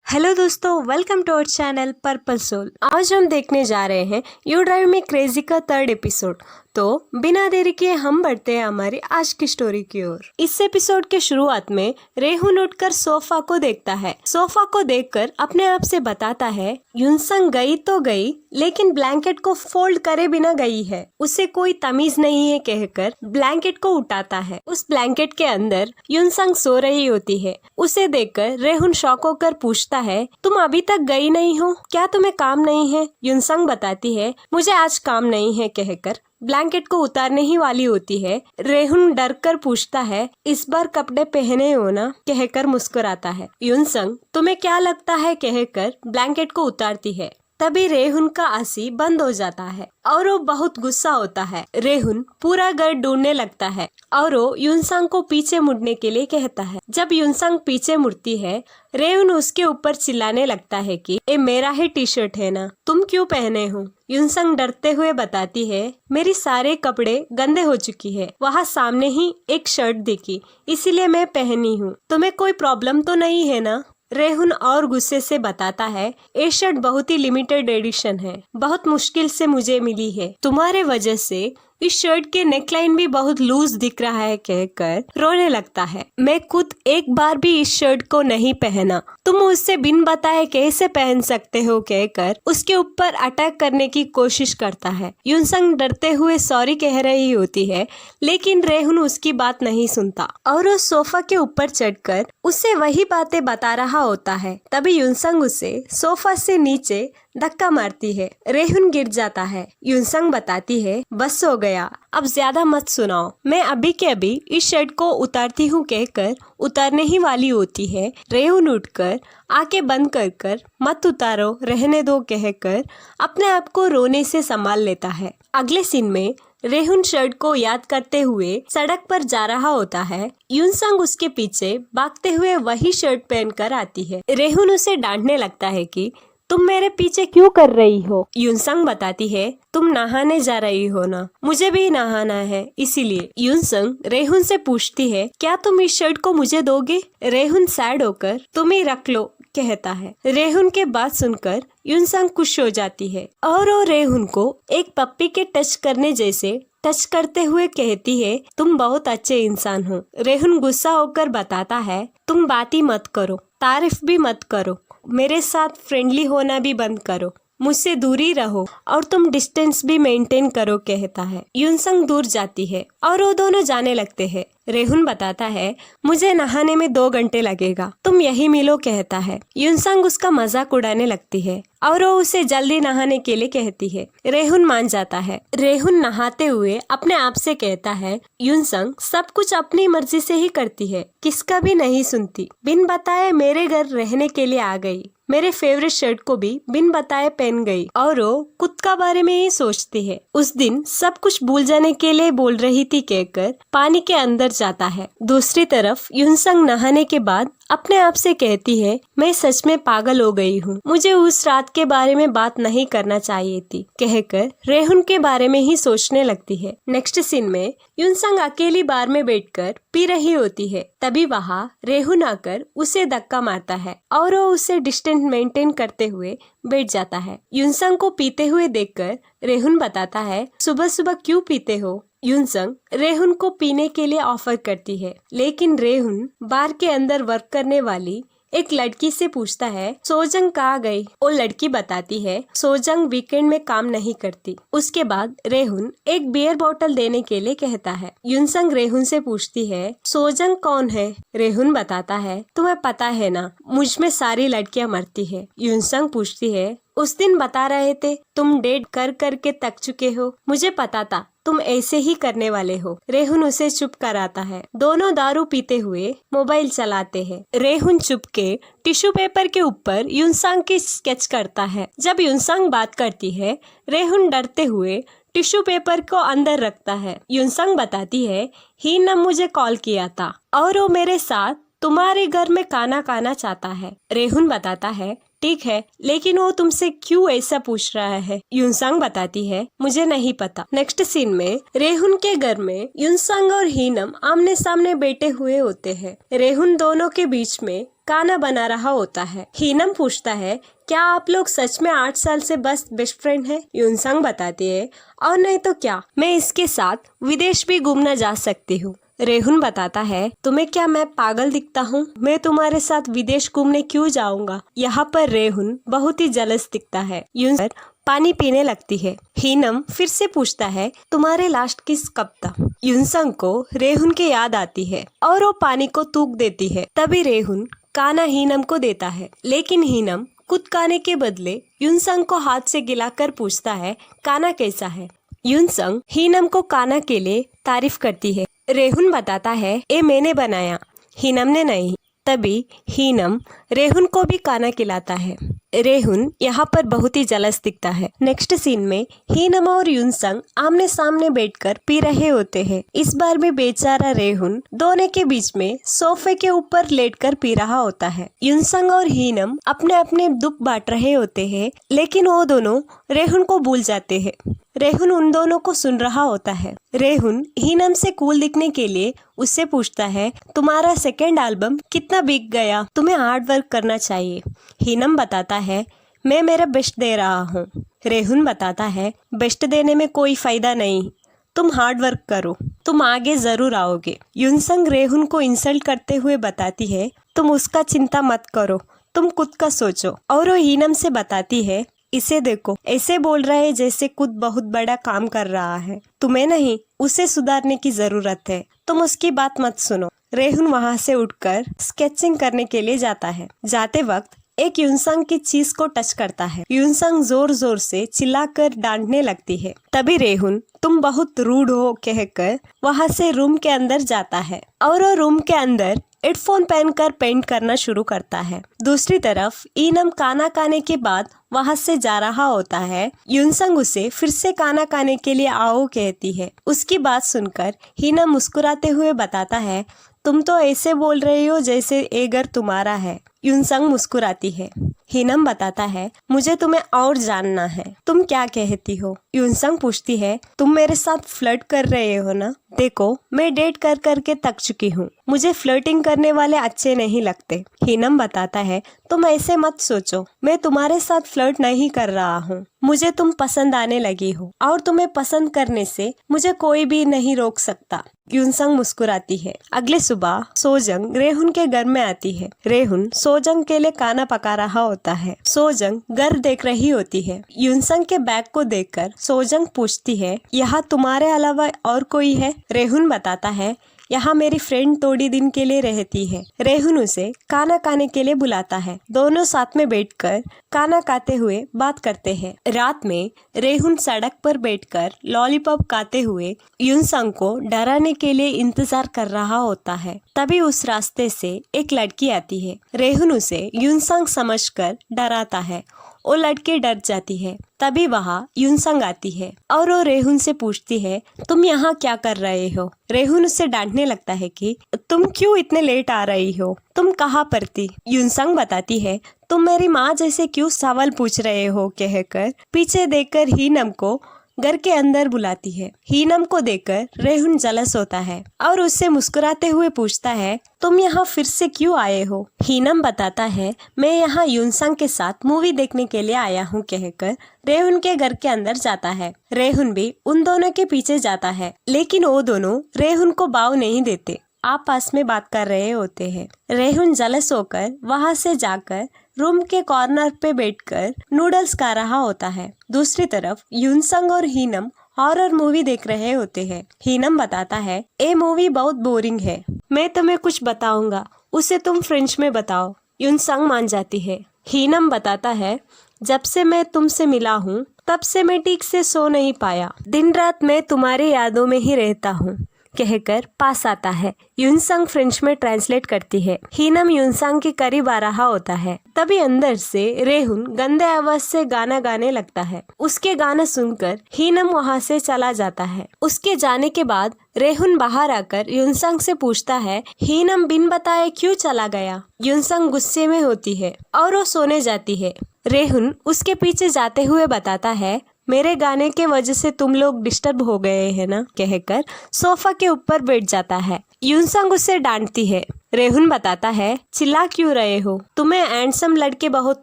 Hello दोस्तों, welcome to our channel purple soul. आज हम देखने जा रहे हैं यू ड्राइव मी क्रेजी का 3rd एपिसोड। तो बिना देरी किए हम बढ़ते हैं हमारी आज की स्टोरी की ओर। इस एपिसोड के शुरुआत में रेहुन उठकर सोफा को देखता है। सोफा को देखकर अपने आप से बताता है, युनसंग गई तो गई, लेकिन ब्लैंकेट को फोल्ड करे बिना गई है। उसे कोई तमीज नहीं है कहकर ब्लैंकेट को उठाता है। उस ब्लैंकेट के अंदर युनसंग सो रही होती है। उसे देखकर रेहुन शॉक होकर पूछता है, तुम अभी तक गई नहीं हो क्या? तुम्हें काम नहीं है? युनसंग बताती है, मुझे आज काम नहीं है कहकर ब्लैंकेट को उतारने ही वाली होती है। रेहुन डर कर पूछता है, इस बार कपड़े पहने हो ना? कहकर मुस्कुराता है। युनसंग तुम्हें क्या लगता है कहकर ब्लैंकेट को उतारती है। तभी रेहुन का आंसी बंद हो जाता है और वो बहुत गुस्सा होता है। रेहुन पूरा घर ढूंढने लगता है और वो युनसंग को पीछे मुड़ने के लिए कहता है। जब युनसंग पीछे मुड़ती है, रेहुन उसके ऊपर चिल्लाने लगता है कि ये मेरा ही टी शर्ट है ना, तुम क्यों पहने हो? युनसंग डरते हुए बताती है, मेरी सारे कपड़े गंदे हो चुकी है, वहाँ सामने ही एक शर्ट दिखी इसीलिए मैं पहनी हूँ, तुम्हें कोई प्रॉब्लम तो नहीं है ना? रेहुन और गुस्से से बताता है, ये शर्ट बहुत ही लिमिटेड एडिशन है, बहुत मुश्किल से मुझे मिली है, तुम्हारे वजह से इस शर्ट के नेकलाइन भी बहुत लूज दिख रहा है कहकर रोने लगता है। मैं खुद एक बार भी इस शर्ट को नहीं पहना, तुम उससे बिन बताए कैसे पहन सकते हो कहकर उसके ऊपर अटैक करने की कोशिश करता है। युनसंग डरते हुए सॉरी कह रही होती है, लेकिन रेहुन उसकी बात नहीं सुनता और वो सोफा के ऊपर चढ़कर उसे वही बातें बता रहा होता है। तभी युनसंग उसे सोफा से नीचे धक्का मारती है। रेहुन गिर जाता है। युनसंग बताती है, बस हो गया, अब ज्यादा मत सुनाओ, मैं अभी के अभी इस शर्ट को उतारती हूँ कहकर उतारने ही वाली होती है। रेहुन उठकर आंखें बंद कर मत उतारो, रहने दो कहकर अपने आप को रोने से संभाल लेता है। अगले सीन में रेहुन शर्ट को याद करते हुए सड़क पर जा रहा होता है। युनसंग उसके पीछे भागते हुए वही शर्ट पहनकर आती है। रेहुन उसे डांटने लगता है कि तुम मेरे पीछे क्यों कर रही हो? युनसंग बताती है, तुम नहाने जा रही हो ना, मुझे भी नहाना है इसीलिए। युनसंग रेहुन से पूछती है, क्या तुम इस शर्ट को मुझे दोगे? रेहुन सैड होकर तुम ही रख लो कहता है। रेहुन के बात सुनकर युनसंग खुश हो जाती है और वो रेहुन को एक पप्पी के टच करने जैसे टच करते हुए कहती है, तुम बहुत अच्छे इंसान हो। रेहुन गुस्सा होकर बताता है, तुम बात ही मत करो, तारीफ भी मत करो, मेरे साथ फ्रेंडली होना भी बंद करो, मुझसे दूरी रहो और तुम डिस्टेंस भी मेंटेन करो कहता है। युनसंग दूर जाती है और वो दोनों जाने लगते हैं। रेहुन बताता है, मुझे नहाने में 2 घंटे लगेगा, तुम यही मिलो कहता है। युनसंग उसका मजाक उड़ाने लगती है और वो उसे जल्दी नहाने के लिए कहती है। रेहुन मान जाता है। रेहुन नहाते हुए अपने आप से कहता है, युनसंग सब कुछ अपनी मर्जी से ही करती है, किसका भी नहीं सुनती, बिन बताए मेरे घर रहने के लिए आ गई, मेरे फेवरेट शर्ट को भी बिन बताए पहन गई और वो खुद का बारे में ही सोचती है। उस दिन सब कुछ भूल जाने के लिए बोल रही थी कहकर पानी के अंदर जाता है। दूसरी तरफ युनसंग नहाने के बाद अपने आप से कहती है, मैं सच में पागल हो गई हूँ, मुझे उस रात के बारे में बात नहीं करना चाहिए थी कहकर रेहुन के बारे में ही सोचने लगती है। नेक्स्ट सीन में युनसंग अकेली बार में बैठकर पी रही होती है। तभी वहाँ रेहुन आकर उसे धक्का मारता है और वो उसे डिस्टेंस मेंटेन करते हुए बैठ जाता है। युनसंग को पीते हुए देखकर रेहुन बताता है, सुबह सुबह क्यों पीते हो? युनसंग रेहुन को पीने के लिए ऑफर करती है, लेकिन रेहुन बार के अंदर वर्क करने वाली एक लड़की से पूछता है, सोजंग कहाँ गई? वो लड़की बताती है, सोजंग वीकेंड में काम नहीं करती। उसके बाद रेहुन एक बियर बोतल देने के लिए कहता है। युनसंग रेहुन से पूछती है, सोजंग कौन है? रेहुन बताता है, तुम्हें पता है ना, मुझ में सारी लड़कियां मरती है। युनसंग पूछती है, उस दिन बता रहे थे तुम डेट कर करके थक चुके हो, मुझे पता था तुम ऐसे ही करने वाले हो। रेहुन उसे चुप कराता है। दोनों दारू पीते हुए मोबाइल चलाते हैं। रेहुन चुप के टिश्यू पेपर के ऊपर युनसंग की स्केच करता है। जब युनसंग बात करती है, रेहुन डरते हुए टिश्यू पेपर को अंदर रखता है। युनसंग बताती है, ही ने मुझे कॉल किया था और वो मेरे साथ तुम्हारे घर में खाना खाना चाहता है। रेहुन बताता है ठीक है, लेकिन वो तुमसे क्यों ऐसा पूछ रहा है। युनसांग बताती है मुझे नहीं पता। नेक्स्ट सीन में रेहुन के घर में युनसांग और हीनम आमने सामने बैठे हुए होते हैं। रेहुन दोनों के बीच में खाना बना रहा होता है। हीनम पूछता है क्या आप लोग सच में 8 साल से बस बेस्ट फ्रेंड हैं? युनसांग बताती है और नहीं तो क्या, मैं इसके साथ विदेश भी घूमना जा सकती हूँ। रेहुन बताता है तुम्हें क्या मैं पागल दिखता हूँ? मैं तुम्हारे साथ विदेश घूमने क्यों जाऊंगा? यहाँ पर रेहुन बहुत ही जलस दिखता है। युनसांग पानी पीने लगती है। हीनम फिर से पूछता है तुम्हारे लास्ट किस कब था? युनसांग को रेहुन की याद आती है और वो पानी को थूक देती है। तभी रेहुन खाना हीनम को देता है, लेकिन हीनम खुद खाने के बदले युनसांग को हाथ से गिलाकर पूछता है खाना कैसा है। युनसांग हीनम को खाना के लिए तारीफ करती है। रेहुन बताता है ये मैंने बनाया, हीनम ने नहीं। तभी हीनम रेहुन को भी खाना खिलाता है। रेहुन यहाँ पर बहुत ही जलस दिखता है। नेक्स्ट सीन में हीनम और युनसांग आमने सामने बैठकर पी रहे होते हैं। इस बार भी बेचारा रेहुन दोनों के बीच में सोफे के ऊपर लेटकर पी रहा होता है। युनसांग और हीनम अपने अपने दुख बांट रहे होते हैं, लेकिन वो दोनों रेहुन को भूल जाते हैं। रेहुन उन दोनों को सुन रहा होता है। रेहुन हीनम से कूल दिखने के लिए उससे पूछता है तुम्हारा सेकेंड एल्बम कितना बिक गया? तुम्हें हार्ड वर्क करना चाहिए। हीनम बताता है मैं मेरा बेस्ट दे रहा हूँ। रेहुन बताता है बेस्ट देने में कोई फायदा नहीं, तुम हार्ड वर्क करो, तुम आगे जरूर आओगे। युनसांग रेहुन को इंसल्ट करते हुए बताती है तुम उसका चिंता मत करो, तुम खुद का सोचो। और वो हीनम से बताती है इसे देखो, ऐसे बोल रहा है जैसे खुद बहुत बड़ा काम कर रहा है। तुम्हें नहीं, उसे सुधारने की जरूरत है, तुम उसकी बात मत सुनो। रेहुन वहाँ से उठकर स्केचिंग करने के लिए जाता है। जाते वक्त एक युनसांग की चीज को टच करता है। युनसांग जोर जोर से चिल्लाकर डांटने लगती है। तभी रेहुन तुम बहुत रूड हो कहकर वहाँ से रूम के अंदर जाता है और वो रूम के अंदर हेडफोन पहनकर पेंट करना शुरू करता है। दूसरी तरफ हीनम खाना खाने के बाद वहाँ से जा रहा होता है। युनसांग उसे फिर से खाना खाने के लिए आओ कहती है। उसकी बात सुनकर हीनम मुस्कुराते हुए बताता है तुम तो ऐसे बोल रही हो जैसे ये घर तुम्हारा है। युनसांग मुस्कुराती है। हीनम बताता है मुझे तुम्हें और जानना है, तुम क्या कहती हो? युनसांग पूछती है तुम मेरे साथ फ्लर्ट कर रहे हो ना? देखो मैं डेट कर करके थक चुकी हूँ, मुझे फ्लर्टिंग करने वाले अच्छे नहीं लगते। हीनम बताता है तुम ऐसे मत सोचो, मैं तुम्हारे साथ फ्लर्ट नहीं कर रहा हूँ, मुझे तुम पसंद आने लगी हो और तुम्हें पसंद करने से मुझे कोई भी नहीं रोक सकता। युनसांग मुस्कुराती है। अगले सुबह सोजंग रेहुन के घर में आती है। रेहुन सोजंग के लिए खाना पका रहा होता है। सोजंग घर देख रही होती है। युनसांग के बैग को देखकर सोजंग पूछती है यहाँ तुम्हारे अलावा और कोई है? रेहुन बताता है यहाँ मेरी फ्रेंड थोड़ी दिन के लिए रहती है। रेहुन उसे खाना खाने के लिए बुलाता है। दोनों साथ में बैठकर खाना खाते हुए बात करते हैं। रात में रेहुन सड़क पर बैठकर लॉलीपॉप खाते हुए युनसांग को डराने के लिए इंतजार कर रहा होता है। तभी उस रास्ते से एक लड़की आती है। रेहुन उसे युनसांग समझकर डराता है। वो लड़की डर जाती है। तभी वहाँ युनसांग आती है और वो रेहुन से पूछती है तुम यहाँ क्या कर रहे हो? रेहुन उससे डांटने लगता है कि तुम क्यों इतने लेट आ रही हो, तुम कहाँ पर थी? युनसांग बताती है तुम मेरी माँ जैसे क्यों सवाल पूछ रहे हो कहकर पीछे देखकर हीनम को घर के अंदर बुलाती है। हीनम को देखकर रेहुन जलस होता है और उससे मुस्कुराते हुए पूछता है तुम यहाँ फिर से क्यों आए हो? हीनम बताता है मैं यहाँ युनसांग के साथ मूवी देखने के लिए आया हूँ कहकर रेहुन के घर के अंदर जाता है। रेहुन भी उन दोनों के पीछे जाता है, लेकिन वो दोनों रेहुन को भाव नहीं देते, आपस में बात कर रहे होते हैं। रेहुन जलस होकर वहाँ से जाकर रूम के कॉर्नर पे बैठकर नूडल्स खा रहा होता है। दूसरी तरफ युनसांग और हीनम हॉरर मूवी देख रहे होते हैं। हीनम बताता है ये मूवी बहुत बोरिंग है, मैं तुम्हें कुछ बताऊंगा, उसे तुम फ्रेंच में बताओ। युनसांग मान जाती है। हीनम बताता है जब से मैं तुमसे मिला हूँ तब से मैं ठीक से सो नहीं पाया, दिन रात मैं तुम्हारी यादों में ही रहता हूँ। कहकर पास आता है। यूनसंग फ्रेंच में ट्रांसलेट करती है। हीनम यूनसंग के करीब आ रहा होता है। तभी अंदर से रेहुन गंदे आवाज से गाना गाने लगता है। उसके गाना सुनकर हीनम वहाँ से चला जाता है। उसके जाने के बाद रेहुन बाहर आकर यूनसंग से पूछता है, हीनम बिन बताए क्यों चला गया? यूनसंग गुस्से में होती है और वो सोने जाती है। रेहुन उसके पीछे जाते हुए बताता है, मेरे गाने के वजह से तुम लोग डिस्टर्ब हो गए हैं ना, कहकर सोफा के ऊपर बैठ जाता है। यूनसंग उसे डांटती है। रेहुन बताता है, चिल्ला क्यों रहे हो? तुम्हें हैंडसम लड़के बहुत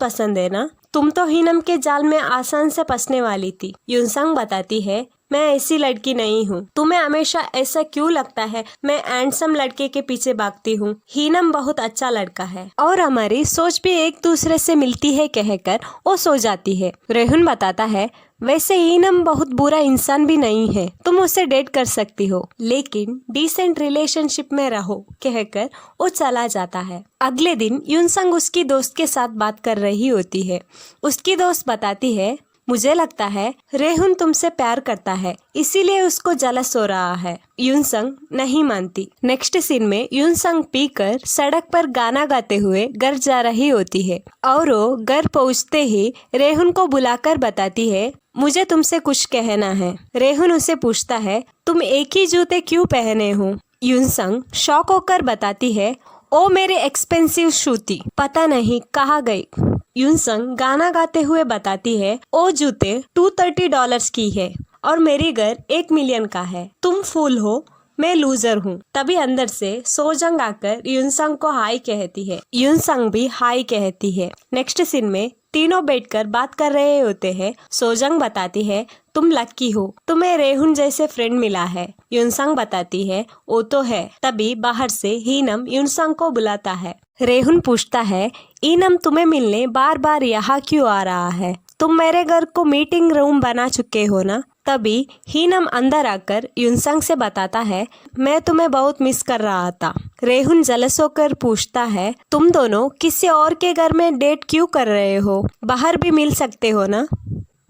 पसंद है ना? तुम तो हीनम के जाल में आसान से फंसने वाली थी। यूनसंग बताती है, मैं ऐसी लड़की नहीं हूँ। तुम्हें हमेशा ऐसा क्यों लगता है मैं हैंडसम लड़के के पीछे भागती हूँ? हीनम बहुत अच्छा लड़का है और हमारी सोच भी एक दूसरे से मिलती है, कहकर वो सो जाती है। रेहुन बताता है, वैसे हीनम बहुत बुरा इंसान भी नहीं है, तुम उसे डेट कर सकती हो, लेकिन डिसेंट रिलेशनशिप में रहो, कहकर वो चला जाता है। अगले दिन यूनसंग उसकी दोस्त के साथ बात कर रही होती है। उसकी दोस्त बताती है, मुझे लगता है रेहुन तुमसे प्यार करता है, इसीलिए उसको जलस हो रहा है। यूनसंग नहीं मानती। नेक्स्ट सीन में यूनसंग पीकर सड़क पर गाना गाते हुए घर जा रही होती है और वो घर पहुंचते ही रेहुन को बुलाकर बताती है, मुझे तुमसे कुछ कहना है। रेहुन उसे पूछता है, तुम एक ही जूते क्यों पहने हो? यूनसंग शॉक होकर बताती है, ओ मेरे एक्सपेंसिव शू थी, पता नहीं कहाँ गई। यूनसंग गाना गाते हुए बताती है, ओ जूते $230 की है और मेरी घर 1 मिलियन का है। तुम फूल हो, मैं लूजर हूँ। तभी अंदर से सोजंग आकर यूनसंग को हाय कहती है। यूनसंग भी हाय कहती है। नेक्स्ट सीन में तीनों बैठकर बात कर रहे होते हैं। सोजंग बताती है, तुम लकी हो, तुम्हें रेहुन जैसे फ्रेंड मिला है। यूनसंग बताती है, वो तो है। तभी बाहर से हीनम यूनसंग को बुलाता है। रेहुन पूछता है, हीनम तुम्हें मिलने बार बार यहाँ क्यों आ रहा है? तुम मेरे घर को मीटिंग रूम बना चुके हो ना? तभी हीनम अंदर आकर यूनसंग से बताता है, मैं तुम्हें बहुत मिस कर रहा था। रेहुन जलस होकर पूछता है, तुम दोनों किसी और के घर में डेट क्यों कर रहे हो? बाहर भी मिल सकते हो ना?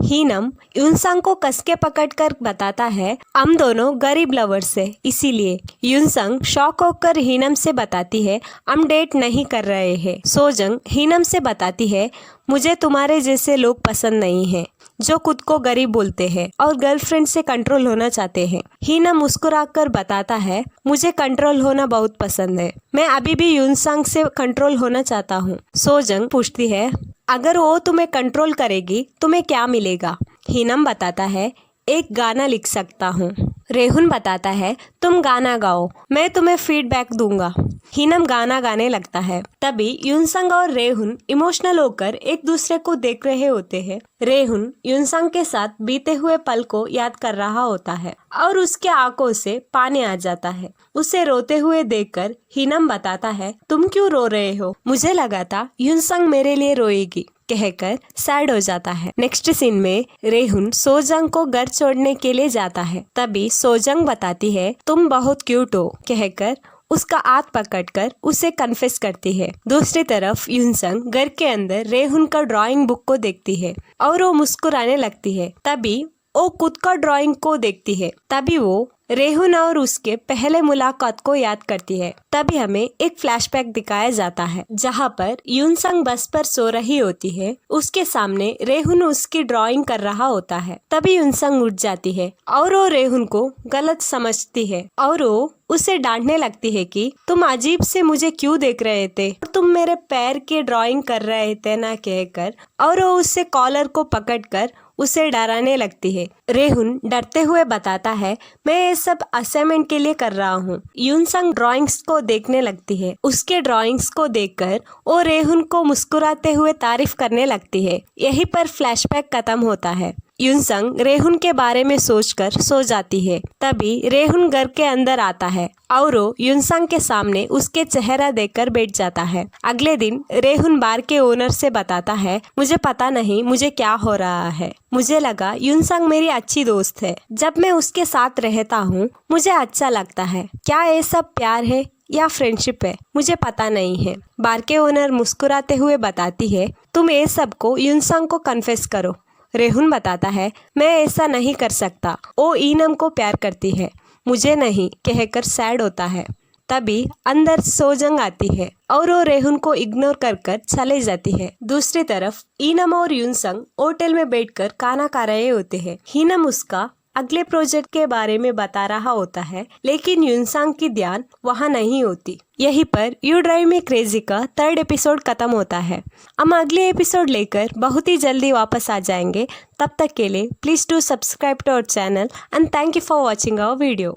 हीनम यूनसंग को कसके पकड़कर बताता है, हम दोनों गरीब लवर्स है, इसीलिए। यूनसंग शॉक होकर हीनम से बताती है, हम डेट नहीं कर रहे हैं। सोजंग हीनम से बताती है, मुझे तुम्हारे जैसे लोग पसंद नहीं हैं, जो खुद को गरीब बोलते हैं और गर्लफ्रेंड से कंट्रोल होना चाहते हैं। हीनम मुस्कुराकर बताता है, मुझे कंट्रोल होना बहुत पसंद है, मैं अभी भी यूनसंग से कंट्रोल होना चाहता हूँ। सोजंग पूछती है, अगर वो तुम्हें कंट्रोल करेगी तुम्हें क्या मिलेगा? हीनम बताता है, एक गाना लिख सकता हूँ। रेहुन बताता है, तुम गाना गाओ, मैं तुम्हें फीडबैक दूंगा। हीनम गाना गाने लगता है। तभी यूनसंग और रेहुन इमोशनल होकर एक दूसरे को देख रहे होते हैं। रेहुन यूनसंग के साथ बीते हुए पल को याद कर रहा होता है और उसके आंखों से पानी आ जाता है। उसे रोते हुए देखकर हीनम बताता है, तुम क्यों रो रहे हो? मुझे लगा था यूनसंग मेरे लिए रोएगी, कहकर सैड हो जाता है। नेक्स्ट सीन में रेहुन सोजंग को घर छोड़ने के लिए जाता है। तभी सोजंग बताती है, तुम बहुत क्यूट हो, कहकर उसका हाथ पकड़कर उसे कन्फेस करती है। दूसरी तरफ यूनसंग घर के अंदर रेहुन का ड्राइंग बुक को देखती है और वो मुस्कुराने लगती है। तभी वो खुद का ड्राइंग को देखती है। तभी वो रेहुन और उसके पहले मुलाकात को याद करती है। तभी हमें एक फ्लैशबैक दिखाया जाता है जहाँ पर यूनसंग बस पर सो रही होती है। उसके सामने रेहुन उसकी ड्राइंग कर रहा होता है। तभी यूनसंग उठ जाती है और वो रेहुन को गलत समझती है और वो उसे डांटने लगती है कि तुम अजीब से मुझे क्यों देख रहे थे, तुम मेरे पैर की ड्राइंग कर रहे थे ना, कहकर और वो उससे कॉलर को पकड़कर उसे डराने लगती है। रेहुन डरते हुए बताता है, मैं ये सब असाइनमेंट के लिए कर रहा हूँ। यूनसंग ड्राइंग्स को देखने लगती है। उसके ड्राइंग्स को देखकर वो रेहुन को मुस्कुराते हुए तारीफ करने लगती है। यहीं पर फ्लैशबैक खत्म होता है। यूनसंग रेहुन के बारे में सोचकर सो जाती है। तभी रेहुन घर के अंदर आता है और वो यूनसंग के सामने उसके चेहरा देखकर बैठ जाता है। अगले दिन रेहुन बार के ओनर से बताता है, मुझे पता नहीं मुझे क्या हो रहा है, मुझे लगा यूनसंग मेरी अच्छी दोस्त है, जब मैं उसके साथ रहता हूँ मुझे अच्छा लगता है। क्या ये सब प्यार है या फ्रेंडशिप है, मुझे पता नहीं है। बार के ओनर मुस्कुराते हुए बताती है, तुम ये सब को यूनसंग को कन्फेस करो। रेहुन बताता है, मैं ऐसा नहीं कर सकता, वो हीनम को प्यार करती है, मुझे नहीं कहकर सैड होता है। तभी अंदर सोजंग आती है और वो रेहुन को इग्नोर कर कर चले जाती है। दूसरी तरफ ईनम और युनसंग होटल में बैठकर खाना खा रहे होते हैं। हीनम उसका अगले प्रोजेक्ट के बारे में बता रहा होता है, लेकिन युनसंग की ध्यान वहाँ नहीं होती। यहीं पर यू ड्राइव मी क्रेजी का 3rd एपिसोड खत्म होता है। हम अगले एपिसोड लेकर बहुत ही जल्दी वापस आ जाएंगे। तब तक के लिए please do subscribe to our channel and thank you for watching our video.